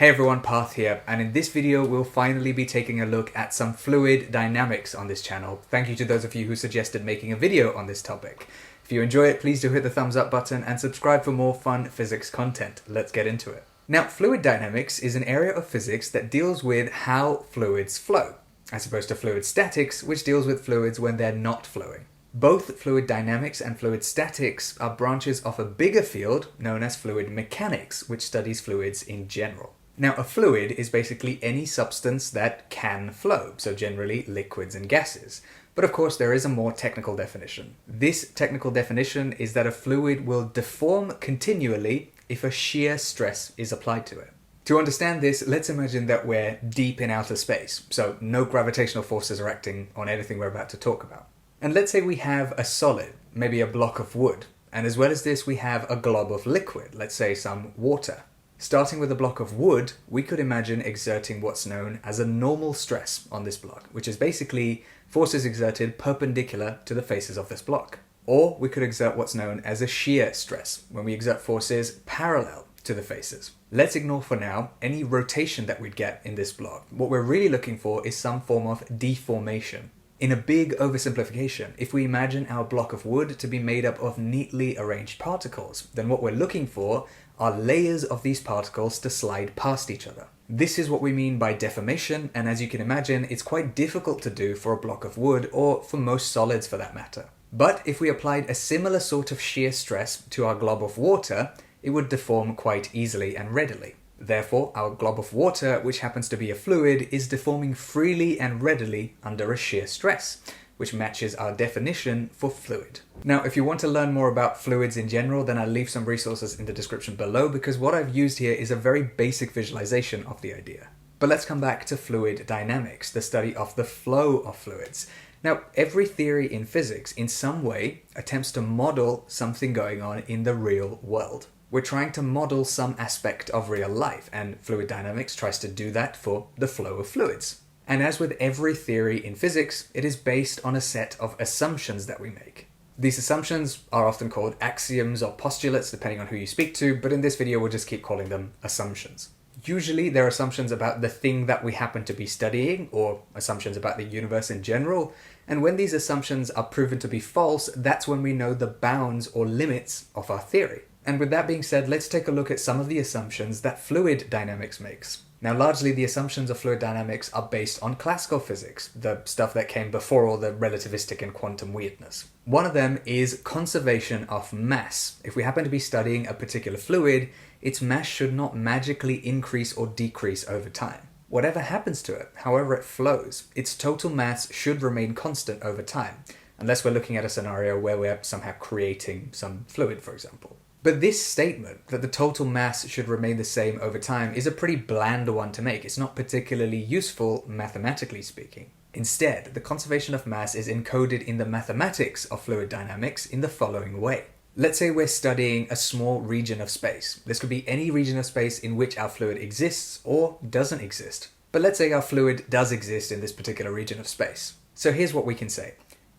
Hey everyone, Parth here, and in this video we'll finally be taking a look at some fluid dynamics on this channel. Thank you to those of you who suggested making a video on this topic. If you enjoy it, please do hit the thumbs up button and subscribe for more fun physics content. Let's get into it. Now, fluid dynamics is an area of physics that deals with how fluids flow, as opposed to fluid statics, which deals with fluids when they're not flowing. Both fluid dynamics and fluid statics are branches of a bigger field known as fluid mechanics, which studies fluids in general. Now, a fluid is basically any substance that can flow, so generally liquids and gases. But of course, there is a more technical definition. This technical definition is that a fluid will deform continually if a shear stress is applied to it. To understand this, let's imagine that we're deep in outer space, so no gravitational forces are acting on anything we're about to talk about. And let's say we have a solid, maybe a block of wood, and as well as this we have a glob of liquid, let's say some water. Starting with a block of wood, we could imagine exerting what's known as a normal stress on this block, which is basically forces exerted perpendicular to the faces of this block. Or we could exert what's known as a shear stress, when we exert forces parallel to the faces. Let's ignore for now any rotation that we'd get in this block. What we're really looking for is some form of deformation. In a big oversimplification, if we imagine our block of wood to be made up of neatly arranged particles, then what we're looking for are layers of these particles to slide past each other. This is what we mean by deformation, and as you can imagine, it's quite difficult to do for a block of wood, or for most solids for that matter. But if we applied a similar sort of shear stress to our glob of water, it would deform quite easily and readily. Therefore, our glob of water, which happens to be a fluid, is deforming freely and readily under a shear stress, which matches our definition for fluid. Now, if you want to learn more about fluids in general, then I'll leave some resources in the description below, because what I've used here is a very basic visualization of the idea. But let's come back to fluid dynamics, the study of the flow of fluids. Now, every theory in physics, in some way, attempts to model something going on in the real world. We're trying to model some aspect of real life, and fluid dynamics tries to do that for the flow of fluids. And as with every theory in physics, it is based on a set of assumptions that we make. These assumptions are often called axioms or postulates, depending on who you speak to, but in this video we'll just keep calling them assumptions. Usually they're assumptions about the thing that we happen to be studying, or assumptions about the universe in general, and when these assumptions are proven to be false, that's when we know the bounds or limits of our theory. And with that being said, let's take a look at some of the assumptions that fluid dynamics makes. Now, largely the assumptions of fluid dynamics are based on classical physics, the stuff that came before all the relativistic and quantum weirdness. One of them is conservation of mass. If we happen to be studying a particular fluid, its mass should not magically increase or decrease over time. Whatever happens to it, however it flows, its total mass should remain constant over time, unless we're looking at a scenario where we're somehow creating some fluid, for example. But this statement, that the total mass should remain the same over time, is a pretty bland one to make. It's not particularly useful, mathematically speaking. Instead, the conservation of mass is encoded in the mathematics of fluid dynamics in the following way. Let's say we're studying a small region of space. This could be any region of space in which our fluid exists or doesn't exist. But let's say our fluid does exist in this particular region of space. So here's what we can say.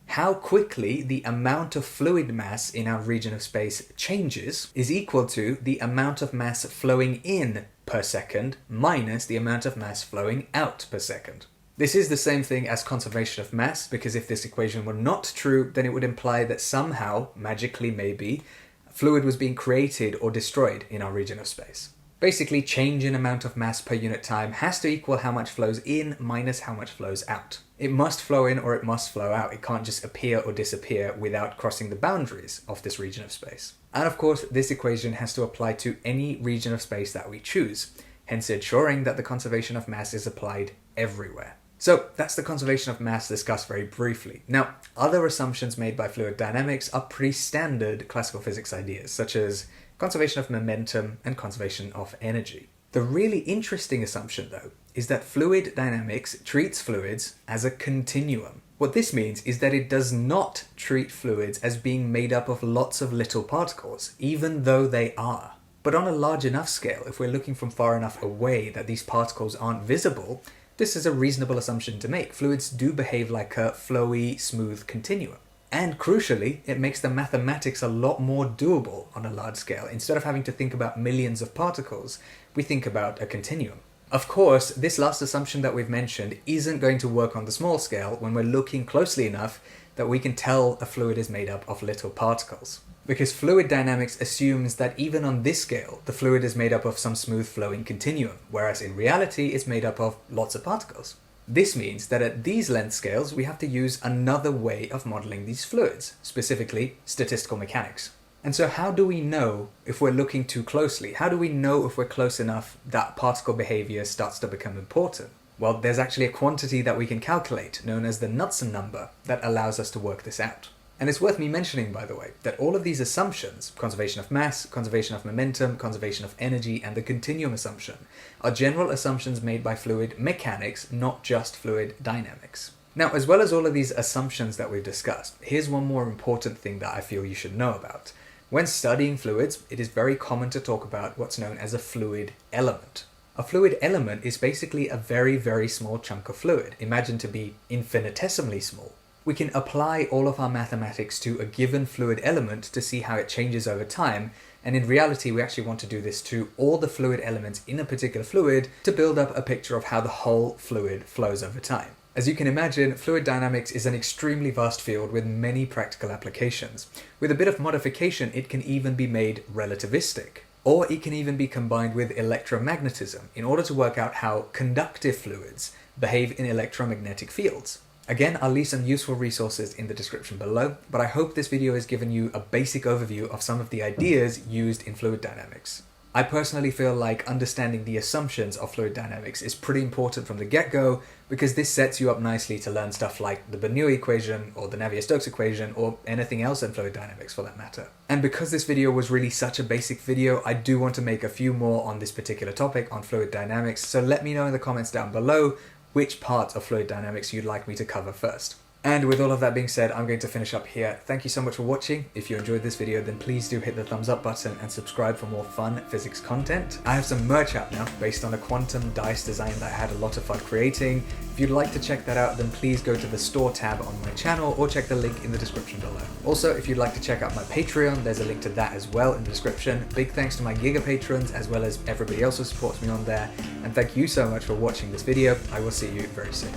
How quickly the amount of fluid mass in our region of space changes is equal to the amount of mass flowing in per second minus the amount of mass flowing out per second. This is the same thing as conservation of mass, because if this equation were not true, then it would imply that somehow, magically maybe, fluid was being created or destroyed in our region of space. Basically, change in amount of mass per unit time has to equal how much flows in minus how much flows out. It must flow in or it must flow out. It can't just appear or disappear without crossing the boundaries of this region of space. And of course, this equation has to apply to any region of space that we choose, hence ensuring that the conservation of mass is applied everywhere. So that's the conservation of mass discussed very briefly. Now, other assumptions made by fluid dynamics are pretty standard classical physics ideas, such as conservation of momentum and conservation of energy. The really interesting assumption, though, is that fluid dynamics treats fluids as a continuum. What this means is that it does not treat fluids as being made up of lots of little particles, even though they are. But on a large enough scale, if we're looking from far enough away that these particles aren't visible, this is a reasonable assumption to make. Fluids do behave like a flowy, smooth continuum. And crucially, it makes the mathematics a lot more doable on a large scale. Instead of having to think about millions of particles, we think about a continuum. Of course, this last assumption that we've mentioned isn't going to work on the small scale when we're looking closely enough that we can tell a fluid is made up of little particles. Because fluid dynamics assumes that even on this scale, the fluid is made up of some smooth flowing continuum, whereas in reality it's made up of lots of particles. This means that at these length scales, we have to use another way of modeling these fluids, specifically statistical mechanics. And so how do we know if we're looking too closely? How do we know if we're close enough that particle behavior starts to become important? Well, there's actually a quantity that we can calculate, known as the Knudsen number, that allows us to work this out. And it's worth me mentioning, by the way, that all of these assumptions, conservation of mass, conservation of momentum, conservation of energy, and the continuum assumption, are general assumptions made by fluid mechanics, not just fluid dynamics. Now, as well as all of these assumptions that we've discussed, here's one more important thing that I feel you should know about. When studying fluids, it is very common to talk about what's known as a fluid element. A fluid element is basically a very, very small chunk of fluid, imagined to be infinitesimally small. We can apply all of our mathematics to a given fluid element to see how it changes over time, and in reality we actually want to do this to all the fluid elements in a particular fluid to build up a picture of how the whole fluid flows over time. As you can imagine, fluid dynamics is an extremely vast field with many practical applications. With a bit of modification, it can even be made relativistic. Or it can even be combined with electromagnetism in order to work out how conductive fluids behave in electromagnetic fields. Again, I'll leave some useful resources in the description below, but I hope this video has given you a basic overview of some of the ideas used in fluid dynamics. I personally feel like understanding the assumptions of fluid dynamics is pretty important from the get-go, because this sets you up nicely to learn stuff like the Bernoulli equation or the Navier-Stokes equation or anything else in fluid dynamics for that matter. And because this video was really such a basic video, I do want to make a few more on this particular topic on fluid dynamics, so let me know in the comments down below which part of fluid dynamics you'd like me to cover first. And with all of that being said, I'm going to finish up here. Thank you so much for watching. If you enjoyed this video, then please do hit the thumbs up button and subscribe for more fun physics content. I have some merch out now based on a quantum dice design that I had a lot of fun creating. If you'd like to check that out, then please go to the store tab on my channel or check the link in the description below. Also, if you'd like to check out my Patreon, there's a link to that as well in the description. Big thanks to my Giga patrons as well as everybody else who supports me on there. And thank you so much for watching this video. I will see you very soon.